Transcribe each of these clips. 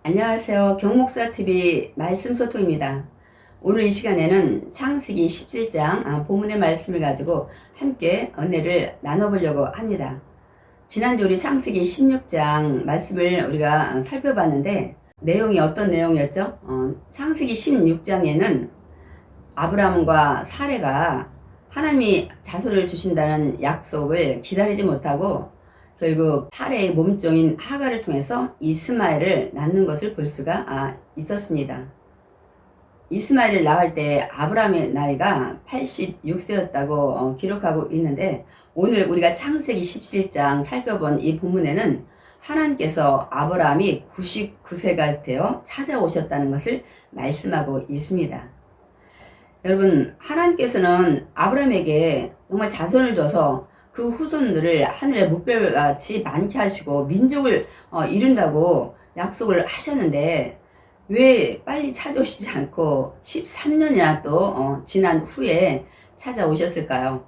안녕하세요. 경목사TV 말씀소통입니다. 오늘 이 시간에는 창세기 17장 본문의 말씀을 가지고 함께 은혜를 나눠보려고 합니다. 지난주 우리 창세기 16장 말씀을 우리가 살펴봤는데 내용이 어떤 내용이었죠? 창세기 16장에는 아브라함과 사레가 하나님이 자손을 주신다는 약속을 기다리지 못하고 결국 사레의 몸종인 하가를 통해서 이스마엘을 낳는 것을 볼 수가 있었습니다. 이스마엘을 낳을 때 아브라함의 나이가 86세였다고 기록하고 있는데 오늘 우리가 창세기 17장 살펴본 이 본문에는 하나님께서 아브라함이 99세가 되어 찾아오셨다는 것을 말씀하고 있습니다. 여러분, 하나님께서는 아브라함에게 정말 자손을 줘서 그 후손들을 하늘의 뭇별같이 많게 하시고 민족을 이룬다고 약속을 하셨는데 왜 빨리 찾아오시지 않고 13년이나 또 지난 후에 찾아오셨을까요?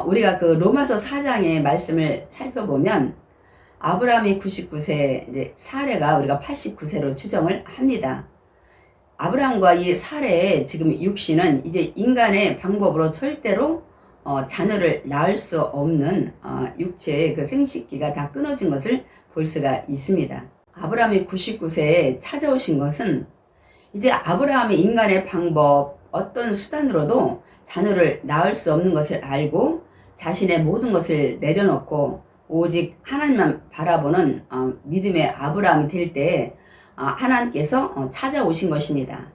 우리가 그 로마서 4장의 말씀을 살펴보면 아브라함이 99세, 이제 사레가 우리가 89세로 추정을 합니다. 아브라함과 이 사레의 지금 육신은 이제 인간의 방법으로 절대로 자녀를 낳을 수 없는 육체의 그 생식기가 다 끊어진 것을 볼 수가 있습니다. 아브라함이 99세에 찾아오신 것은 이제 아브라함의 인간의 방법 어떤 수단으로도 자녀를 낳을 수 없는 것을 알고 자신의 모든 것을 내려놓고 오직 하나님만 바라보는 믿음의 아브라함이 될 때 하나님께서 찾아오신 것입니다.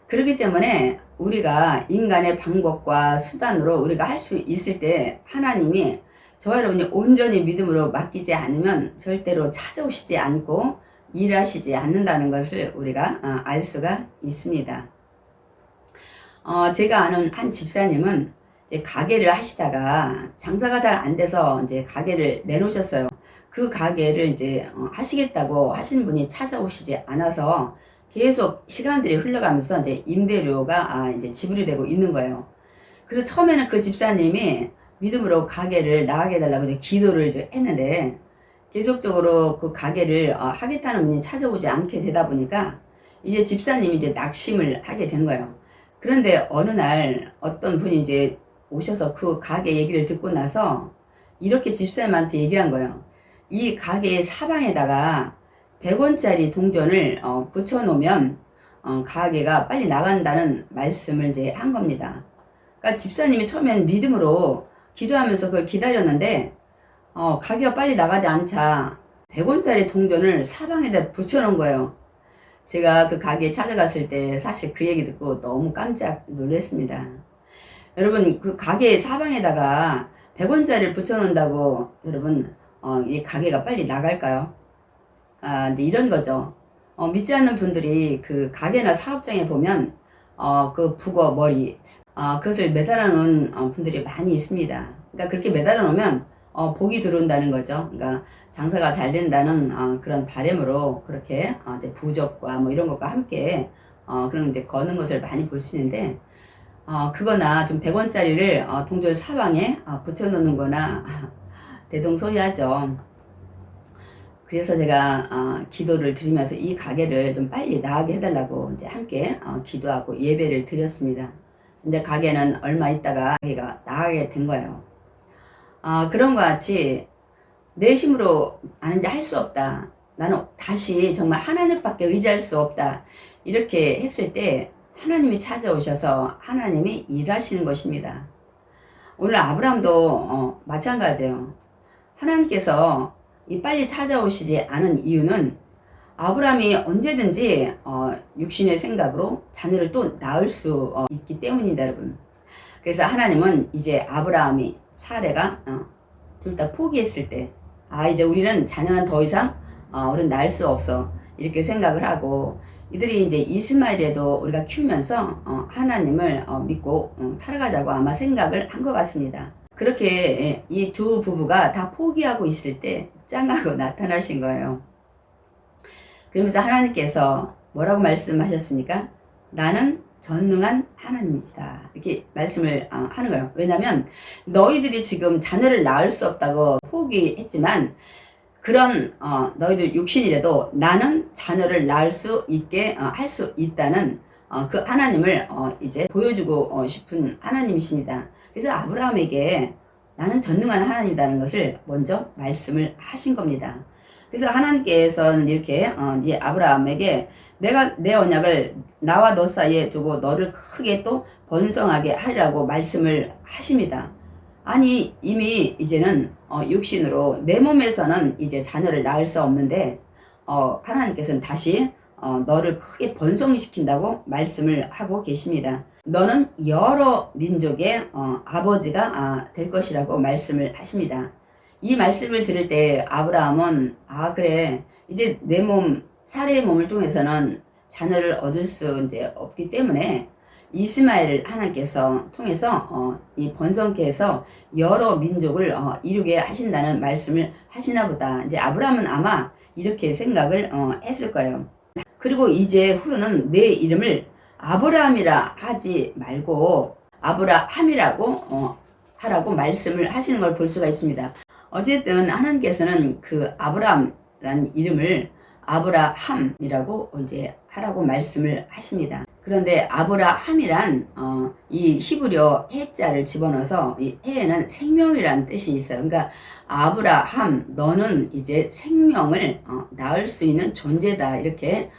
그렇기 때문에 우리가 인간의 방법과 수단으로 우리가 할 수 있을 때 하나님이 저와 여러분이 온전히 믿음으로 맡기지 않으면 절대로 찾아오시지 않고 일하시지 않는다는 것을 우리가 알 수가 있습니다. 제가 아는 한 집사님은 이제 가게를 하시다가 장사가 잘 안 돼서 이제 가게를 내놓으셨어요. 그 가게를 이제 하시겠다고 하시는 분이 찾아오시지 않아서 계속 시간들이 흘러가면서 이제 임대료가 이제 지불이 되고 있는 거예요. 그래서 처음에는 그 집사님이 믿음으로 가게를 나가게 해달라고 이제 기도를 이제 했는데 계속적으로 그 가게를 하겠다는 분이 찾아오지 않게 되다 보니까 이제 집사님이 이제 낙심을 하게 된 거예요. 그런데 어느 날 어떤 분이 이제 오셔서 그 가게 얘기를 듣고 나서 이렇게 집사님한테 얘기한 거예요. 이 가게의 사방에다가 100원짜리 동전을 붙여놓으면 가게가 빨리 나간다는 말씀을 이제 한 겁니다. 그러니까 집사님이 처음엔 믿음으로 기도하면서 그걸 기다렸는데 가게가 빨리 나가지 않자 100원짜리 동전을 사방에다 붙여놓은 거예요. 제가 그 가게에 찾아갔을 때 사실 그 얘기 듣고 너무 깜짝 놀랐습니다. 여러분, 그 가게 사방에다가 100원짜리를 붙여놓는다고 여러분 이 가게가 빨리 나갈까요? 근데 이런 거죠. 믿지 않는 분들이 그 가게나 사업장에 보면 그 북어 머리 그것을 매달아 놓은 분들이 많이 있습니다. 그러니까 그렇게 매달아 놓으면 복이 들어온다는 거죠. 그러니까 장사가 잘 된다는 그런 바람으로 그렇게 이제 부적과 뭐 이런 것과 함께 그런 이제 거는 것을 많이 볼 수 있는데 그거나 좀 100원짜리를 동전 사방에 붙여놓는 거나 대동소이하죠. 그래서 제가 기도를 드리면서 이 가게를 좀 빨리 나가게 해달라고 이제 함께 기도하고 예배를 드렸습니다. 이제 가게는 얼마 있다가 가게가 나가게 된 거예요. 그런 것 같이 내 힘으로 나는 이제 할 수 없다. 나는 다시 정말 하나님밖에 의지할 수 없다. 이렇게 했을 때 하나님이 찾아오셔서 하나님이 일하시는 것입니다. 오늘 아브라함도 마찬가지예요. 하나님께서 이 빨리 찾아오시지 않은 이유는 아브라함이 언제든지 육신의 생각으로 자녀를 또 낳을 수 있기 때문입니다, 여러분. 그래서 하나님은 이제 아브라함이 사레가 둘 다 포기했을 때 이제 우리는 자녀는 더 이상 우리는 낳을 수 없어 이렇게 생각을 하고 이들이 이제 이스마엘에도 우리가 키우면서 하나님을 믿고 살아가자고 아마 생각을 한 것 같습니다. 그렇게 이 두 부부가 다 포기하고 있을 때 짱하고 나타나신 거예요. 그러면서 하나님께서 뭐라고 말씀하셨습니까? 나는 전능한 하나님이시다. 이렇게 말씀을 하는 거예요. 왜냐하면 너희들이 지금 자녀를 낳을 수 없다고 포기했지만 그런 너희들 육신이라도 나는 자녀를 낳을 수 있게 할 수 있다는 그 하나님을 이제 보여주고 싶은 하나님이십니다. 그래서 아브라함에게 나는 전능한 하나님이라는 것을 먼저 말씀을 하신 겁니다. 그래서 하나님께서는 이렇게 이제 아브라함에게 내가 내 언약을 나와 너 사이에 두고 너를 크게 또 번성하게 하리라고 말씀을 하십니다. 아니 이미 이제는 육신으로 내 몸에서는 이제 자녀를 낳을 수 없는데 하나님께서는 다시 너를 크게 번성시킨다고 말씀을 하고 계십니다. 너는 여러 민족의 아버지가 될 것이라고 말씀을 하십니다. 이 말씀을 들을 때 아브라함은 그래 이제 내 몸 사례의 몸을 통해서는 자녀를 얻을 수 이제 없기 때문에 이스마엘을 하나님께서 통해서 이 번성케 해서 여러 민족을 이루게 하신다는 말씀을 하시나 보다. 이제 아브라함은 아마 이렇게 생각을 했을 거예요. 그리고 이제 후로는 내 이름을 아브라함이라 하지 말고 아브라함이라고 하라고 말씀을 하시는 걸 볼 수가 있습니다. 어쨌든 하나님께서는 그 아브라함이라는 이름을 아브라함이라고 이제 하라고 말씀을 하십니다. 그런데 아브라함이란 이 히브리어 해자를 집어넣어서 이 해에는 생명이라는 뜻이 있어요. 그러니까 아브라함 너는 이제 생명을 낳을 수 있는 존재다 이렇게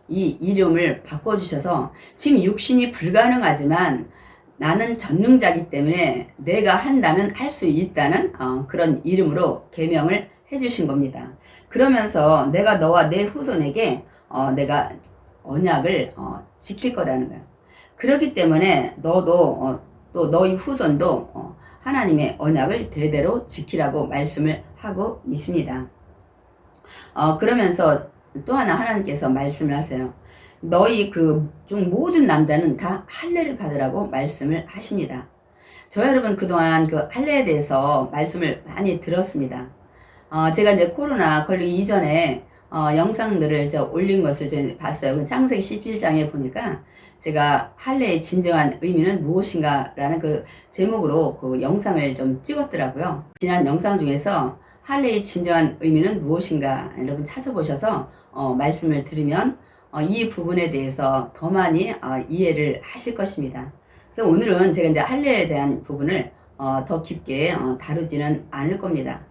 이 이름을 바꿔주셔서 지금 육신이 불가능하지만 나는 전능자이기 때문에 내가 한다면 할 수 있다는 그런 이름으로 계명을 해주신 겁니다. 그러면서 내가 너와 내 후손에게 내가 언약을 지킬 거라는 거예요. 그렇기 때문에 너도 또 너희 후손도 하나님의 언약을 대대로 지키라고 말씀을 하고 있습니다. 그러면서 또 하나 하나님께서 말씀을 하세요. 너희 그 중 모든 남자는 다 할례를 받으라고 말씀을 하십니다. 저 여러분 그동안 그 할례에 대해서 말씀을 많이 들었습니다. 제가 이제 코로나 걸리기 이전에 영상들을 올린 것을 봤어요. 창세기 11장에 보니까 제가 할례의 진정한 의미는 무엇인가 라는 그 제목으로 그 영상을 좀 찍었더라고요. 지난 영상 중에서 할례의 진정한 의미는 무엇인가 여러분 찾아보셔서 말씀을 들으면 이 부분에 대해서 더 많이 이해를 하실 것입니다. 그래서 오늘은 제가 이제 할례에 대한 부분을 더 깊게 다루지는 않을 겁니다.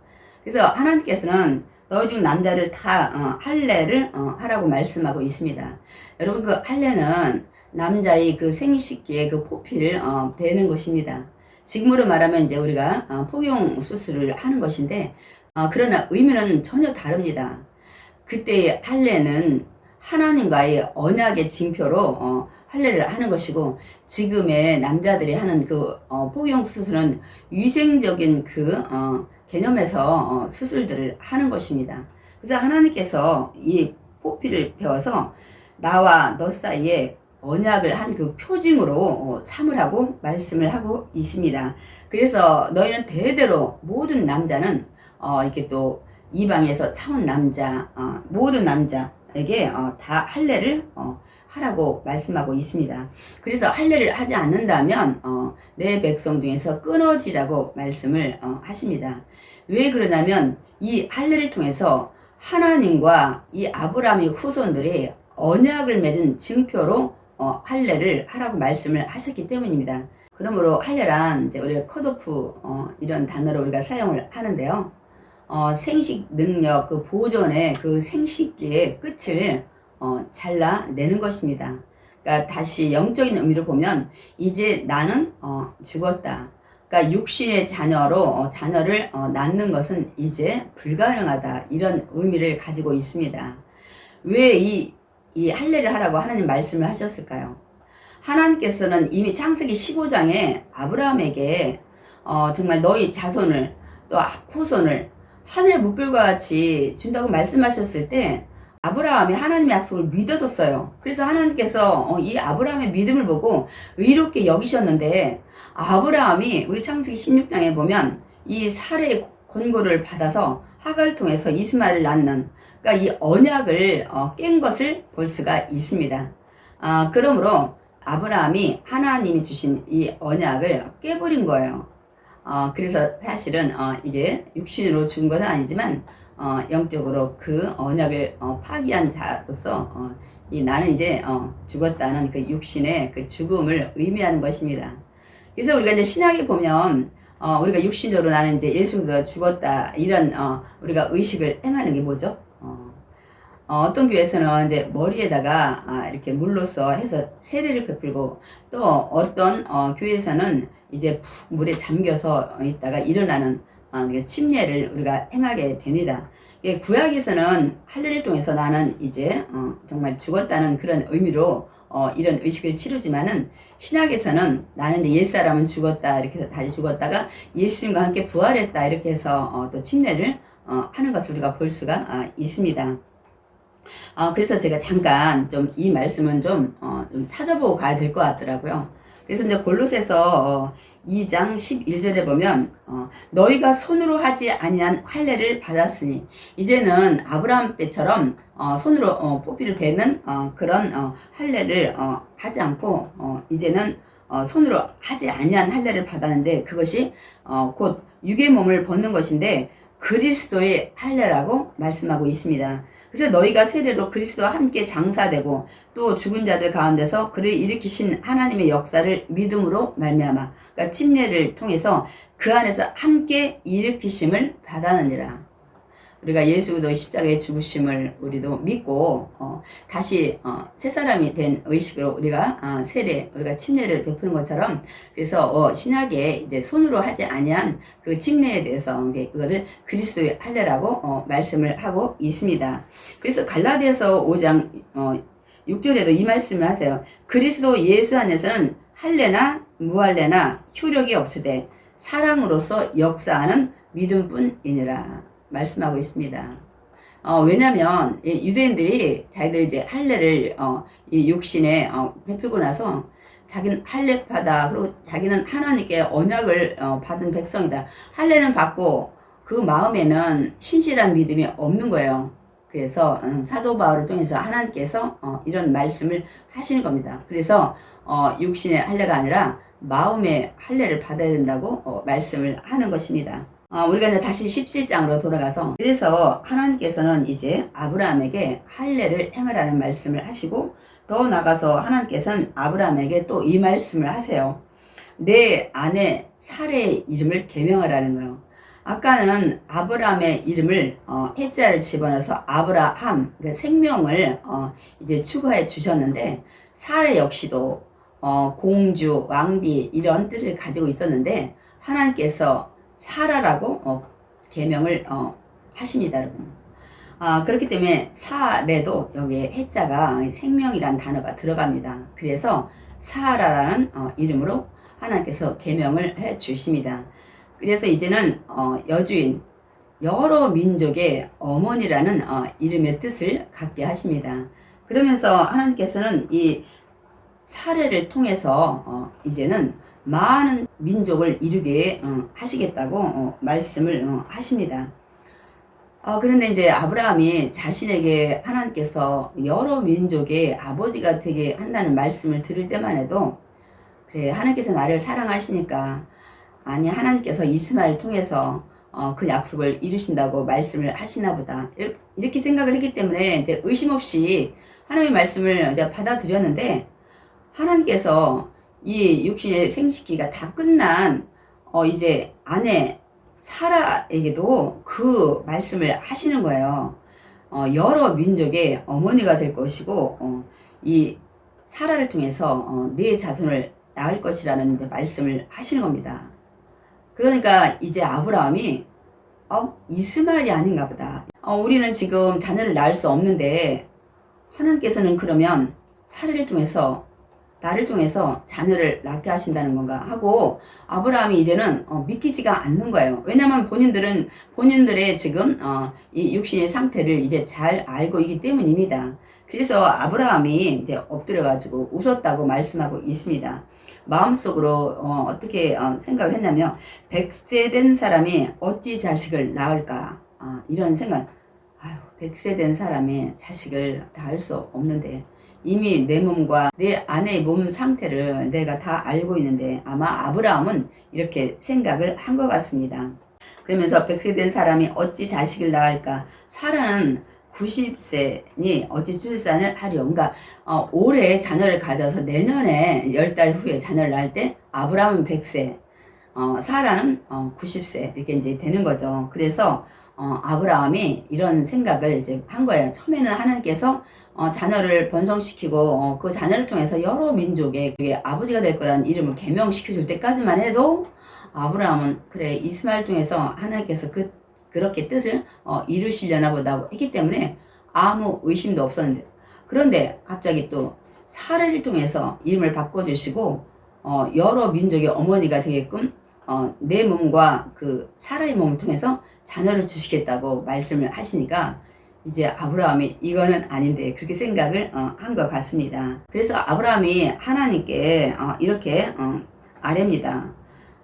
그래서 하나님께서는 너희 중 남자를 다 할례를 하라고 말씀하고 있습니다. 여러분 그 할례는 남자의 그 생식기의 그 포피를 베는 것입니다. 지금으로 말하면 이제 우리가 포경 수술을 하는 것인데 그러나 의미는 전혀 다릅니다. 그때의 할례는 하나님과의 언약의 징표로 할례를 하는 것이고 지금의 남자들이 하는 그 포경 수술은 위생적인 그 개념에서 수술들을 하는 것입니다. 그래서 하나님께서 이 포피를 배워서 나와 너 사이에 언약을 한 그 표징으로 삼으라고 말씀을 하고 있습니다. 그래서 너희는 대대로 모든 남자는 이렇게 또 이방에서 차온 남자 모든 남자에게 다 할례를 하라고 말씀하고 있습니다. 그래서 할례를 하지 않는다면 내 백성 중에서 끊어지라고 말씀을 하십니다. 왜 그러냐면 이 할례를 통해서 하나님과 이 아브라함의 후손들이 언약을 맺은 증표로 할례를 하라고 말씀을 하셨기 때문입니다. 그러므로 할례란 이제 우리가 컷오프 이런 단어로 우리가 사용을 하는데요. 생식 능력 그 보존의 그 생식기의 끝을 잘라내는 것입니다. 그러니까 다시 영적인 의미로 보면 이제 나는 죽었다. 그러니까 육신의 자녀로 자녀를 낳는 것은 이제 불가능하다. 이런 의미를 가지고 있습니다. 왜 이 할례를 하라고 하나님 말씀을 하셨을까요? 하나님께서는 이미 창세기 15장에 아브라함에게 정말 너희 자손을 또 후손을 하늘 뭇불과 같이 준다고 말씀하셨을 때 아브라함이 하나님의 약속을 믿었었어요. 그래서 하나님께서 이 아브라함의 믿음을 보고 의롭게 여기셨는데 아브라함이 우리 창세기 16장에 보면 이 사례의 권고를 받아서 하갈을 통해서 이스마엘을 낳는 그러니까 이 언약을 깬 것을 볼 수가 있습니다. 그러므로 아브라함이 하나님이 주신 이 언약을 깨버린 거예요. 그래서 사실은 이게 육신으로 준 것은 아니지만 영적으로 그 언약을 파기한 자로서 이 나는 이제 죽었다는 그 육신의 그 죽음을 의미하는 것입니다. 그래서 우리가 이제 신약에 보면 우리가 육신적으로 나는 이제 예수가 죽었다 이런 우리가 의식을 행하는 게 뭐죠? 어떤 교회에서는 이제 머리에다가 이렇게 물로써 해서 세례를 베풀고, 또 어떤 교회에서는 이제 푹 물에 잠겨서 있다가 일어나는 침례를 우리가 행하게 됩니다. 구약에서는 할례를 통해서 나는 이제 정말 죽었다는 그런 의미로 이런 의식을 치르지만은, 신약에서는 나는 이제 옛사람은 죽었다 이렇게 해서 다시 죽었다가 예수님과 함께 부활했다 이렇게 해서 또 침례를 하는 것을 우리가 볼 수가 있습니다. 그래서 제가 잠깐 좀 이 말씀은 좀 찾아보고 가야 될 것 같더라고요. 그래서 이제 골로새서 2장 11절에 보면 너희가 손으로 하지 아니한 할례를 받았으니, 이제는 아브라함 때처럼 손으로 포피를 베는 그런 할례를 하지 않고 이제는 손으로 하지 아니한 할례를 받았는데, 그것이 곧 육의 몸을 벗는 것인데 그리스도의 할례라고 말씀하고 있습니다. 그래서 너희가 세례로 그리스도와 함께 장사되고 또 죽은 자들 가운데서 그를 일으키신 하나님의 역사를 믿음으로 말미암아, 그러니까 침례를 통해서 그 안에서 함께 일으키심을 받았느니라. 우리가 예수도 십자가의 죽으심을 우리도 믿고 다시 새 사람이 된 의식으로 우리가 세례, 우리가 침례를 베푸는 것처럼, 그래서 신약에 이제 손으로 하지 아니한 그 침례에 대해서 그것을 그리스도의 할례라고 말씀을 하고 있습니다. 그래서 갈라디아서 5장 6절에도 이 말씀을 하세요. 그리스도 예수 안에서는 할례나 무할례나 효력이 없으되 사랑으로서 역사하는 믿음뿐이니라 말씀하고 있습니다. 왜냐면 유대인들이 자기들 이제 할례를 이 육신에 베풀고 나서 자기는 할례파다, 그리고 자기는 하나님께 언약을 받은 백성이다, 할례는 받고 그 마음에는 신실한 믿음이 없는 거예요. 그래서 사도 바울을 통해서 하나님께서 이런 말씀을 하시는 겁니다. 그래서 육신의 할례가 아니라 마음의 할례를 받아야 된다고 말씀을 하는 것입니다. 우리가 이제 다시 17장으로 돌아가서, 그래서 하나님께서는 이제 아브라함에게 할례를 행하라는 말씀을 하시고, 더 나가서 하나님께서는 아브라함에게 또 이 말씀을 하세요. 내 아내 사레의 이름을 계명하라는 거예요. 아까는 아브라함의 이름을 해자를 집어넣어서 아브라함, 그 생명을 이제 추가해 주셨는데, 사레 역시도 공주, 왕비 이런 뜻을 가지고 있었는데 하나님께서 사라라고 계명을 하십니다, 여러분. 그렇기 때문에 사례도 여기에 해자가 생명이란 단어가 들어갑니다. 그래서 사라라는 이름으로 하나님께서 계명을 해 주십니다. 그래서 이제는 여주인, 여러 민족의 어머니라는 이름의 뜻을 갖게 하십니다. 그러면서 하나님께서는 이 사례를 통해서 이제는 많은 민족을 이루게 하시겠다고 말씀을 하십니다. 그런데 이제 아브라함이 자신에게 하나님께서 여러 민족의 아버지가 되게 한다는 말씀을 들을 때만 해도, 그래, 하나님께서 나를 사랑하시니까, 아니, 하나님께서 이스마엘을 통해서 그 약속을 이루신다고 말씀을 하시나 보다, 이렇게 생각을 했기 때문에 이제 의심 없이 하나님의 말씀을 이제 받아들였는데, 하나님께서 이 육신의 생식기가 다 끝난 이제 아내 사라에게도 그 말씀을 하시는 거예요. 여러 민족의 어머니가 될 것이고 이 사라를 통해서 네 자손을 낳을 것이라는 이제 말씀을 하시는 겁니다. 그러니까 이제 아브라함이 이스마엘이 아닌가 보다. 우리는 지금 자녀를 낳을 수 없는데 하나님께서는 그러면 사라를 통해서, 나를 통해서 자녀를 낳게 하신다는 건가 하고 아브라함이 이제는 믿기지가 않는 거예요. 왜냐하면 본인들은 본인들의 지금 이 육신의 상태를 이제 잘 알고 있기 때문입니다. 그래서 아브라함이 이제 엎드려가지고 웃었다고 말씀하고 있습니다. 마음속으로 어떻게 생각을 했냐면, 100세 된 사람이 어찌 자식을 낳을까, 이런 생각. 100세 된 사람이 자식을 낳을 수 없는데, 이미 내 몸과 내 아내의 몸 상태를 내가 다 알고 있는데, 아마 아브라함은 이렇게 생각을 한 것 같습니다. 그러면서 100세 된 사람이 어찌 자식을 낳을까? 사라는 90세니 어찌 출산을 하려. 그러니까 올해 자녀를 가져서 내년에 10달 후에 자녀를 낳을 때 아브라함은 100세, 사라는 90세 이렇게 이제 되는 거죠. 그래서 아브라함이 이런 생각을 이제 한 거예요. 처음에는 하나님께서 자녀를 번성시키고 그 자녀를 통해서 여러 민족의 그게 아버지가 될 거라는 이름을 계명시켜 줄 때까지만 해도 아브라함은 그래 이스마엘 통해서 하나님께서 그렇게 뜻을 이루시려나 보다고 했기 때문에 아무 의심도 없었는데, 그런데 갑자기 또 사례를 통해서 이름을 바꿔주시고 여러 민족의 어머니가 되게끔 내 몸과 그 사라의 몸을 통해서 자녀를 주시겠다고 말씀을 하시니까 이제 아브라함이 이거는 아닌데 그렇게 생각을 한 것 같습니다. 그래서 아브라함이 하나님께 이렇게 아뢰입니다.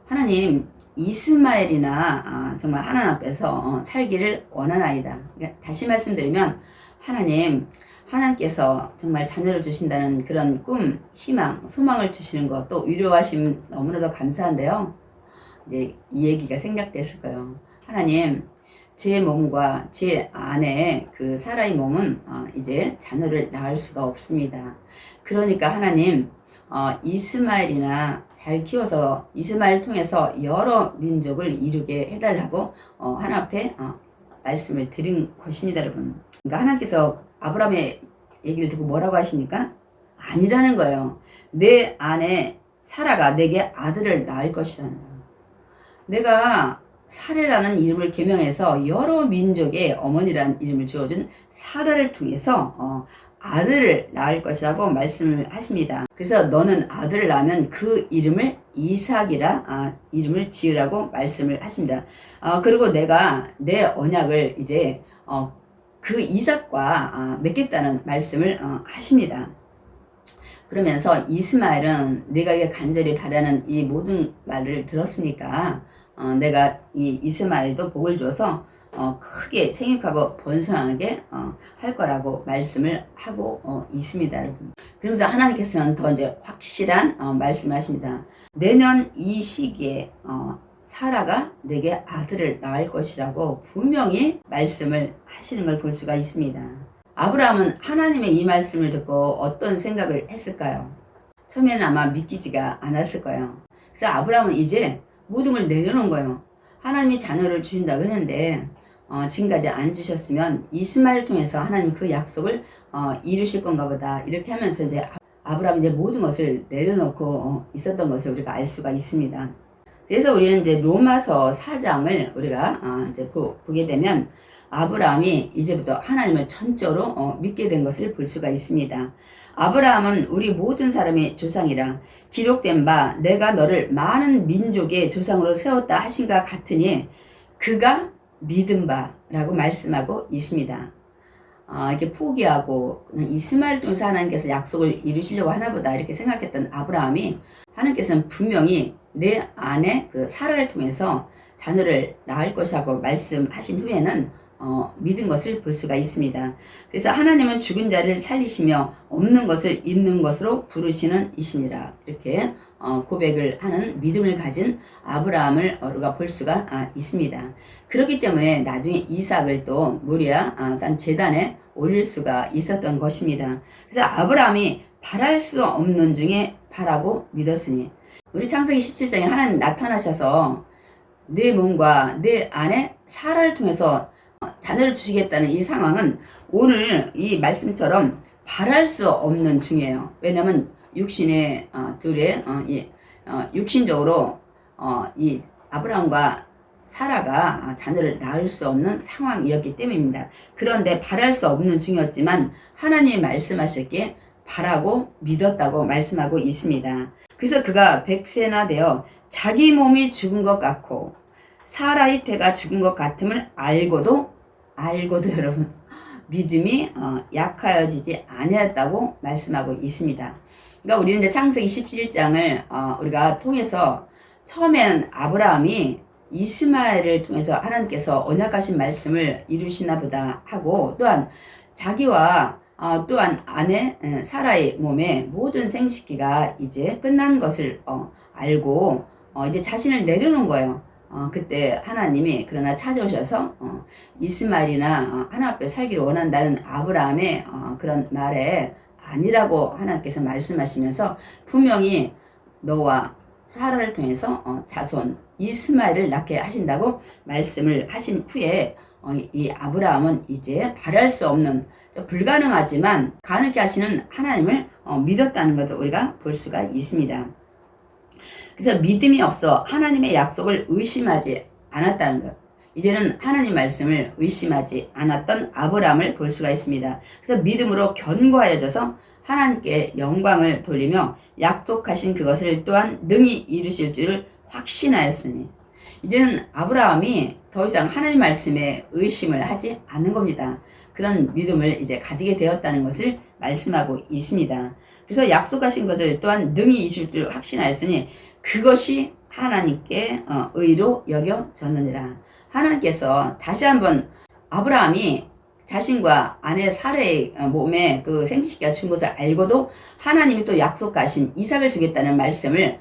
하나님, 이스마엘이나 정말 하나님 앞에서 살기를 원하나이다. 그러니까 다시 말씀드리면 하나님께서 정말 자녀를 주신다는 그런 꿈, 희망, 소망을 주시는 것, 또 위로하시면 너무나도 감사한데요. 이제 이 얘기가 생각됐을 거예요. 하나님, 제 몸과 제 아내 그 사라의 몸은 이제 자녀를 낳을 수가 없습니다. 그러니까 하나님, 이스마엘이나 잘 키워서 이스마엘 통해서 여러 민족을 이루게 해달라고 하나님 앞에 말씀을 드린 것입니다, 여러분. 그러니까 하나님께서 아브라함의 얘기를 듣고 뭐라고 하십니까? 아니라는 거예요. 내 아내 사라가 내게 아들을 낳을 것이라는 거예요. 내가 사례라는 이름을 계명해서 여러 민족의 어머니라는 이름을 지어준 사라를 통해서 아들을 낳을 것이라고 말씀을 하십니다. 그래서 너는 아들을 낳으면 그 이름을 이삭이라 이름을 지으라고 말씀을 하십니다. 그리고 내가 내 언약을 이제 그 이삭과 맺겠다는 말씀을 하십니다. 그러면서 이스마엘은 네가 간절히 바라는 이 모든 말을 들었으니까 내가 이 이스마엘도 복을 줘서 크게 생육하고 번성하게 할 거라고 말씀을 하고 있습니다, 여러분. 그러면서 하나님께서는 더 이제 확실한 말씀을 하십니다. 내년 이 시기에 사라가 내게 아들을 낳을 것이라고 분명히 말씀을 하시는 걸 볼 수가 있습니다. 아브라함은 하나님의 이 말씀을 듣고 어떤 생각을 했을까요? 처음에는 아마 믿기지가 않았을 거예요. 그래서 아브라함은 이제 모든 걸 내려놓은 거예요. 하나님이 자녀를 주신다고 했는데 지금까지 안 주셨으면 이스마엘을 통해서 하나님 그 약속을 이루실 건가 보다, 이렇게 하면서 이제 아브라함이 이제 모든 것을 내려놓고 있었던 것을 우리가 알 수가 있습니다. 그래서 우리는 이제 로마서 4장을 우리가 이제 보게 되면 아브라함이 이제부터 하나님을 전적으로 믿게 된 것을 볼 수가 있습니다. 아브라함은 우리 모든 사람의 조상이라 기록된 바 내가 너를 많은 민족의 조상으로 세웠다 하신가 같으니 그가 믿은 바라고 말씀하고 있습니다. 이렇게 포기하고 그냥 이스마엘 통해서 하나님께서 약속을 이루시려고 하나보다 이렇게 생각했던 아브라함이 하나님께서는 분명히 내 아내 그 사라를 통해서 자녀를 낳을 것이라고 말씀하신 후에는 믿은 것을 볼 수가 있습니다. 그래서 하나님은 죽은 자를 살리시며 없는 것을 있는 것으로 부르시는 이시니라, 이렇게 고백을 하는 믿음을 가진 아브라함을 우리가 볼 수가 있습니다. 그렇기 때문에 나중에 이삭을 또 모리아 산 제단에 올릴 수가 있었던 것입니다. 그래서 아브라함이 바랄 수 없는 중에 바라고 믿었으니, 우리 창세기 17장에 하나님 나타나셔서 내 몸과 내 아내 사라를 통해서 자녀를 주시겠다는 이 상황은 오늘 이 말씀처럼 바랄 수 없는 중이에요. 왜냐하면 육신의 둘의 육신적으로 이 아브라함과 사라가 자녀를 낳을 수 없는 상황이었기 때문입니다. 그런데 바랄 수 없는 중이었지만 하나님이 말씀하셨기에 바라고 믿었다고 말씀하고 있습니다. 그래서 그가 100세나 되어 자기 몸이 죽은 것 같고 사라의 태가 죽은 것 같음을 알고도 여러분 믿음이 약하여지지 아니었다고 말씀하고 있습니다. 그러니까 우리는 이제 창세기 17장을 우리가 통해서 처음엔 아브라함이 이스마엘을 통해서 하나님께서 언약하신 말씀을 이루시나 보다 하고, 또한 자기와 또한 아내 사라의 몸에 모든 생식기가 이제 끝난 것을 알고 이제 자신을 내려놓은 거예요. 그때 하나님이 그러나 찾아오셔서 이스마엘이나 하나님 앞에 살기를 원한다는 아브라함의 그런 말에 아니라고 하나님께서 말씀하시면서 분명히 너와 사라를 통해서 자손 이스마엘을 낳게 하신다고 말씀을 하신 후에 이 아브라함은 이제 바랄 수 없는, 불가능하지만 가능케 하시는 하나님을 믿었다는 것을 우리가 볼 수가 있습니다. 그래서 믿음이 없어 하나님의 약속을 의심하지 않았다는 것. 이제는 하나님 말씀을 의심하지 않았던 아브라함을 볼 수가 있습니다. 그래서 믿음으로 견고하여져서 하나님께 영광을 돌리며 약속하신 그것을 또한 능히 이루실 줄을 확신하였으니, 이제는 아브라함이 더 이상 하나님 말씀에 의심을 하지 않는 겁니다. 그런 믿음을 이제 가지게 되었다는 것을 말씀하고 있습니다. 그래서 약속하신 것을 또한 능히 이루실 줄 확신하였으니 그것이 하나님께 의로 여겨졌느니라. 하나님께서 다시 한번 아브라함이 자신과 아내 사라의 몸에 그 생식기가 준 것을 알고도 하나님이 또 약속하신 이삭을 주겠다는 말씀을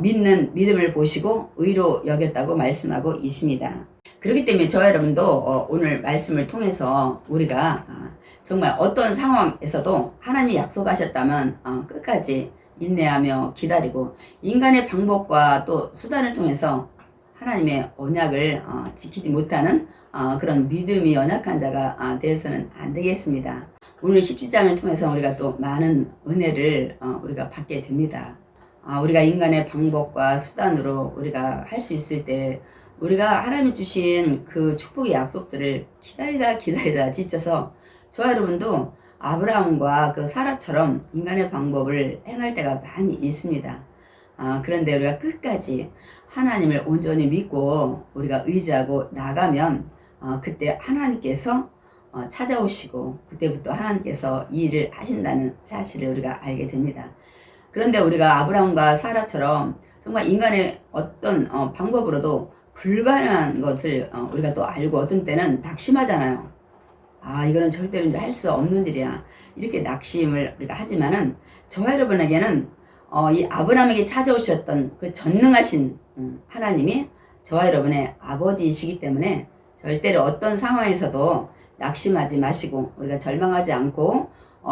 믿는 믿음을 보시고 의로 여겼다고 말씀하고 있습니다. 그렇기 때문에 저와 여러분도 오늘 말씀을 통해서 우리가 정말 어떤 상황에서도 하나님이 약속하셨다면 끝까지 인내하며 기다리고, 인간의 방법과 또 수단을 통해서 하나님의 언약을 지키지 못하는 그런 믿음이 연약한 자가 되어서는 안 되겠습니다. 오늘 17장을 통해서 우리가 또 많은 은혜를 우리가 받게 됩니다. 우리가 인간의 방법과 수단으로 우리가 할 수 있을 때 우리가 하나님이 주신 그 축복의 약속들을 기다리다 지쳐서 저와 여러분도 아브라함과 그 사라처럼 인간의 방법을 행할 때가 많이 있습니다. 그런데 우리가 끝까지 하나님을 온전히 믿고 우리가 의지하고 나가면 그때 하나님께서 찾아오시고 그때부터 하나님께서 이 일을 하신다는 사실을 우리가 알게 됩니다. 그런데 우리가 아브라함과 사라처럼 정말 인간의 어떤 방법으로도 불가능한 것을 우리가 또 알고 어떤 때는 낙심하잖아요. 이거는 절대로 이제 할 수 없는 일이야. 이렇게 낙심을 우리가 하지만은 저와 여러분에게는 이 아브라함에게 찾아오셨던 그 전능하신 하나님이 저와 여러분의 아버지이시기 때문에 절대로 어떤 상황에서도 낙심하지 마시고 우리가 절망하지 않고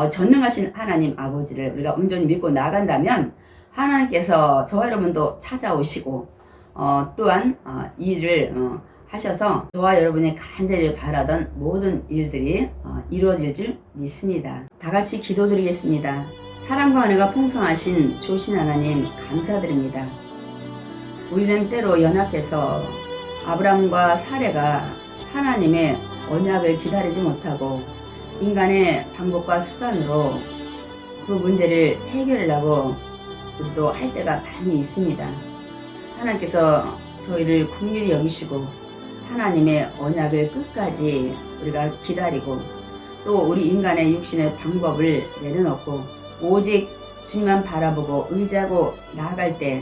전능하신 하나님 아버지를 우리가 온전히 믿고 나간다면 하나님께서 저와 여러분도 찾아오시고 또한 이 일을 하셔서 저와 여러분이 간절히 바라던 모든 일들이 이루어질 줄 믿습니다. 다 같이 기도드리겠습니다. 사랑과 은혜가 풍성하신 조신 하나님 감사드립니다. 우리는 때로 연약해서 아브라함과 사레가 하나님의 언약을 기다리지 못하고 인간의 방법과 수단으로 그 문제를 해결하려고 우리도 할 때가 많이 있습니다. 하나님께서 저희를 긍휼히 여기시고 하나님의 언약을 끝까지 우리가 기다리고 또 우리 인간의 육신의 방법을 내려놓고 오직 주님만 바라보고 의지하고 나아갈 때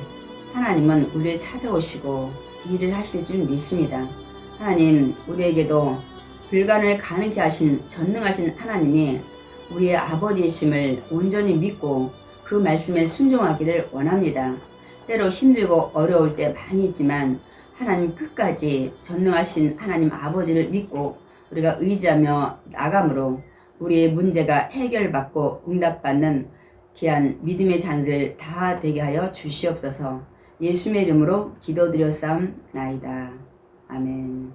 하나님은 우리를 찾아오시고 일을 하실 줄 믿습니다. 하나님, 우리에게도 불가능을 가능케 하신 전능하신 하나님이 우리의 아버지이심을 온전히 믿고 그 말씀에 순종하기를 원합니다. 때로 힘들고 어려울 때 많이 있지만 하나님 끝까지 전능하신 하나님 아버지를 믿고 우리가 의지하며 나감으로 우리의 문제가 해결받고 응답받는 귀한 믿음의 자녀들 다 되게 하여 주시옵소서. 예수의 이름으로 기도드렸사옵나이다. 아멘.